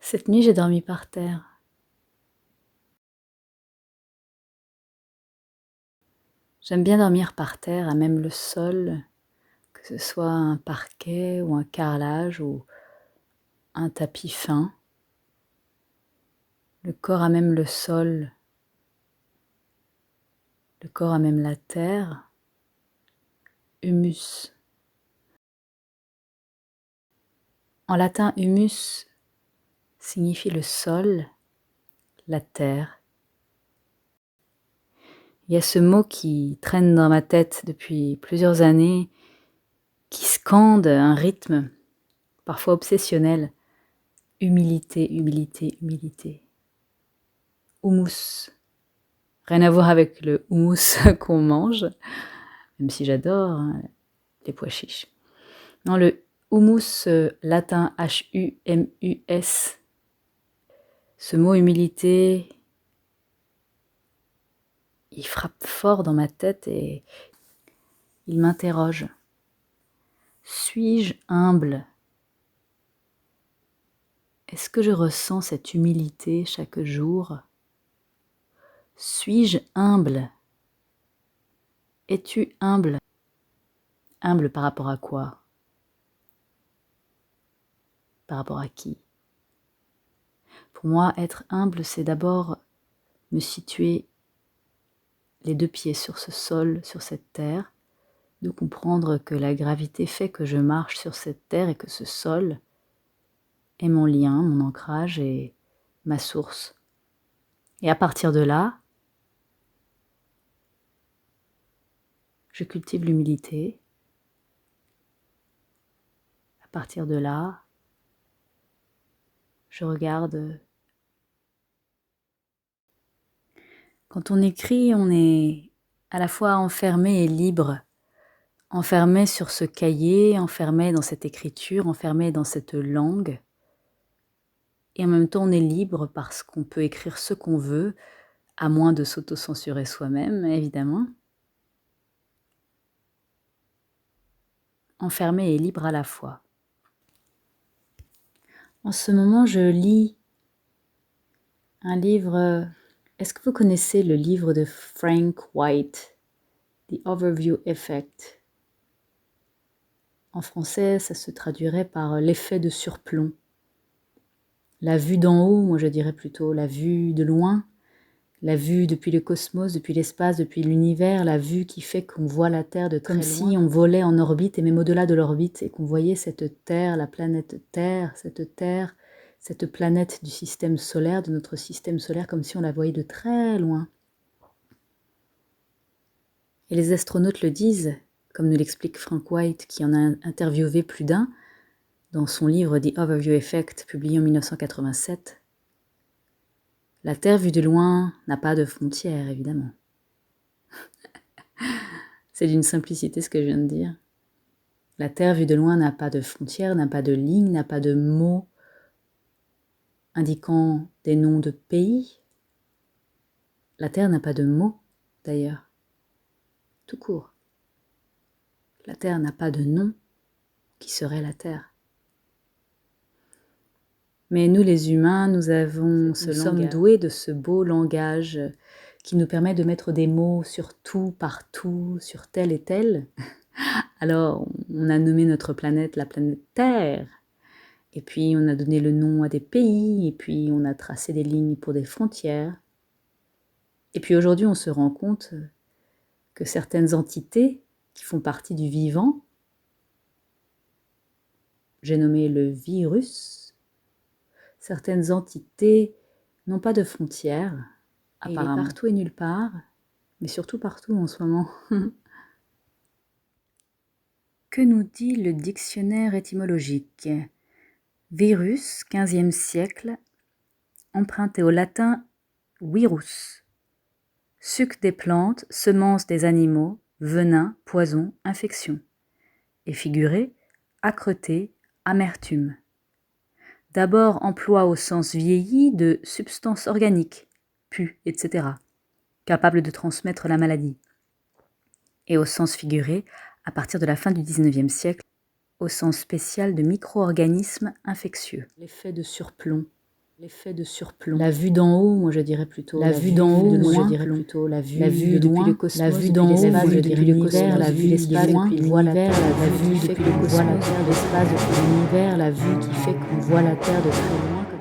Cette nuit, j'ai dormi par terre. J'aime bien dormir par terre, à même le sol, que ce soit un parquet ou un carrelage ou un tapis fin. Le corps à même le sol, le corps à même la terre. Humus. En latin, humus signifie le sol, la terre. Il y a ce mot qui traîne dans ma tête depuis plusieurs années, qui scande un rythme, parfois obsessionnel. Humilité, humilité, humilité. Houmous. Rien à voir avec le houmous qu'on mange, même si j'adore hein, les pois chiches. Non, le houmous latin H-U-M-U-S. Ce mot humilité, il frappe fort dans ma tête et il m'interroge. Suis-je humble? Est-ce que je ressens cette humilité chaque jour? Suis-je humble? Es-tu humble? Humble par rapport à quoi? Par rapport à qui? Pour moi, être humble, c'est d'abord me situer les deux pieds sur ce sol, sur cette terre, de comprendre que la gravité fait que je marche sur cette terre et que ce sol est mon lien, mon ancrage et ma source. Et à partir de là, je cultive l'humilité. À partir de là, je regarde. Quand on écrit, on est à la fois enfermé et libre. Enfermé sur ce cahier, enfermé dans cette écriture, enfermé dans cette langue. Et en même temps, on est libre parce qu'on peut écrire ce qu'on veut, à moins de s'autocensurer soi-même, évidemment. Enfermé et libre à la fois. En ce moment, je lis un livre. Est-ce que vous connaissez le livre de Frank White, The Overview Effect? En français, ça se traduirait par l'effet de surplomb. La vue d'en haut, moi je dirais plutôt la vue de loin, la vue depuis le cosmos, depuis l'espace, depuis l'univers, la vue qui fait qu'on voit la Terre de très loin. Comme si on volait en orbite et même au-delà de l'orbite et qu'on voyait cette Terre, la planète Terre, cette planète du système solaire, de notre système solaire, comme si on la voyait de très loin. Et les astronautes le disent, comme nous l'explique Frank White, qui en a interviewé plus d'un, dans son livre The Overview Effect, publié en 1987, la Terre vue de loin n'a pas de frontières, évidemment. C'est d'une simplicité ce que je viens de dire. La Terre vue de loin n'a pas de frontières, n'a pas de lignes, n'a pas de mots indiquant des noms de pays. La Terre n'a pas de mots, d'ailleurs. Tout court. La Terre n'a pas de nom qui serait la Terre. Mais nous, les humains, nous sommes doués de ce beau langage qui nous permet de mettre des mots sur tout, partout, sur tel et tel. Alors, on a nommé notre planète la planète Terre. Et puis, on a donné le nom à des pays. Et puis, on a tracé des lignes pour des frontières. Et puis, aujourd'hui, on se rend compte que certaines entités qui font partie du vivant, j'ai nommé le virus, certaines entités n'ont pas de frontières, apparemment. Il est partout et nulle part, mais surtout partout en ce moment. Que nous dit le dictionnaire étymologique? Virus, 15e siècle, emprunté au latin virus. Suc des plantes, semences des animaux, venin, poison, infection. Et figuré, âcreté, amertume. D'abord emploi au sens vieilli de substance organique, pu, etc., capable de transmettre la maladie. Et au sens figuré, à partir de la fin du XIXe siècle, au sens spécial de micro-organismes infectieux. L'effet de surplomb. l'effet de surplomb. La vue d'en haut, moi je dirais plutôt. La vue d'en haut, moi je dirais plutôt. La vue de depuis le cosmos, la vue d'en haut, moi je dirais l'univers, la vue l'espace depuis l'univers, la vue depuis le cosmos, l'espace depuis l'univers, la vue qui fait qu'on voit la Terre de très loin.